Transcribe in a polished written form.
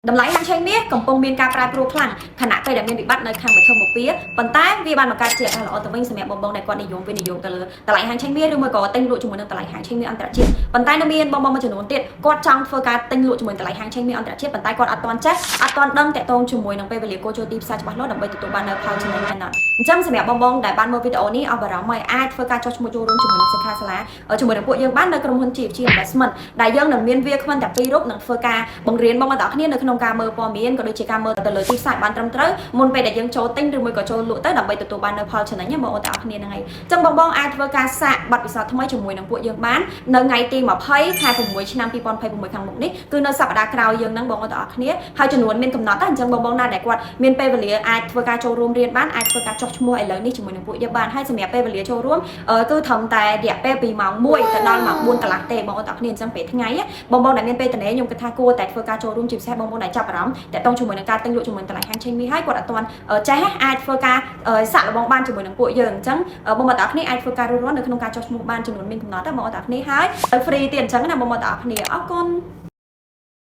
តម្លៃហាងឆេងមាសកំពុងមានការប្រែប្រួលខ្លាំងខណៈពេលដែលមានវិបត្តិនៅខាងមជ្ឈមបពាប៉ុន្តែវាបានបង្កើតជាឱកាសល្អទៅវិញសម្រាប់បងៗដែលគាត់និយមវិនិយោគទៅលើតម្លៃហាងឆេងមាសឬមួយក៏ទិញលក់ជាមួយនឹងតម្លៃហាងឆេងមាសអន្តរជាតិប៉ុន្តែនៅមានបងៗមួយចំនួនទៀតគាត់ចង់ធ្វើការទិញលក់ជាមួយតម្លៃហាងឆេងមាសអន្តរជាតិប៉ុន្តែគាត់អត់ទាន់ចេះអត់ទាន់ដឹងតាក់ទងជាមួយនឹងពេលវេលាគោចូលទីផ្សារច្បាស់លាស់ដើម្បីទទួលបាននូវផលចំណេញណាស់អញ្ចឹងសម្រាប់បងៗដែលបានមើលវីដេអូនេះអស់បារម្ភហើយអាចធ្វើការចុះឈ្មោះចូលរួមជាមួយនឹងសិក្ខាសាលាជាមួយនឹងពួកយើងបាននៅក្រុមហ៊ុន GFG Investment ដែលយើងនឹងមានវាគ្មិនតែ2រូបនឹងធ្វើការបង្រៀនបងប្អូនទាំងអស់គ្នានៅក្នុងការមើលព័ត៌មានក៏ដូចជាការមើលទៅលើទីផ្សារបានត្រឹមត្រូវមុនពេលដែលយើងចូលទិញឬមួយក៏ចូលលក់ទៅដើម្បីទទួលបាននូវផលចំណេញបងប្អូនទាំងអស់គ្នាហ្នឹងហើយអញ្ចឹងបងអាចធ្វើការសាកប័ណ្ណពិសោធន៍ថ្មីជាមួយនឹងពួកយើងបាននៅថ្ងៃទី20ខែ6ឆ្នាំ2026ខាងមុខនេះគឺនៅសប្តាហ៍ក្រោយយើងហ្នឹងបងប្អូនទាំងអស់គ្នាហើយចំនួនមានកំណត់តែអញ្ចឹងបងណាដែលគាត់មានពេលវេលាអាចធ្វើការចូលរួមរៀនបានអាចធ្វើការចុះឈ្មោះឥឡូវនេះជាមួយនឹងពួកយើងបានហើយសម្រាប់ពេលវេលាចូលរួមគឺត្រឹមតែរយៈពេលពីម៉ោង1ទៅដល់ម៉ោង4កន្លះទេបងប្អូនទាំងអស់គ្នាអញ្ចឹងពេលថ្ងៃបងដែលមានពេលតនេខ្ញុំគិតថាគួរតែធ្វើការចូលរួមជាពិសេសបងប្អូនដែលចាប់អារម្មណ៍តាក់ទងជាមួយនឹងការទិញលក់ជាមួយតម្លៃហាងឆេងមាសហើយគាត់អត់ទាន់ចេះអាចធ្វើការសាក់លបងបានជាមួយនឹងពួកយើងអញ្ចឹងបងប្អូនទាំងអស់គ្នាអាចធ្វើការរួចរាល់នៅក្នុងការចុះឈ្មោះបានចំនួនមានកំណត់តែបងប្អូនទាំងអស់គ្នាហើយទៅ free ទៀតអញ្ចឹងណាបងប្អូនទាំងអស់គ្នាអរគុណ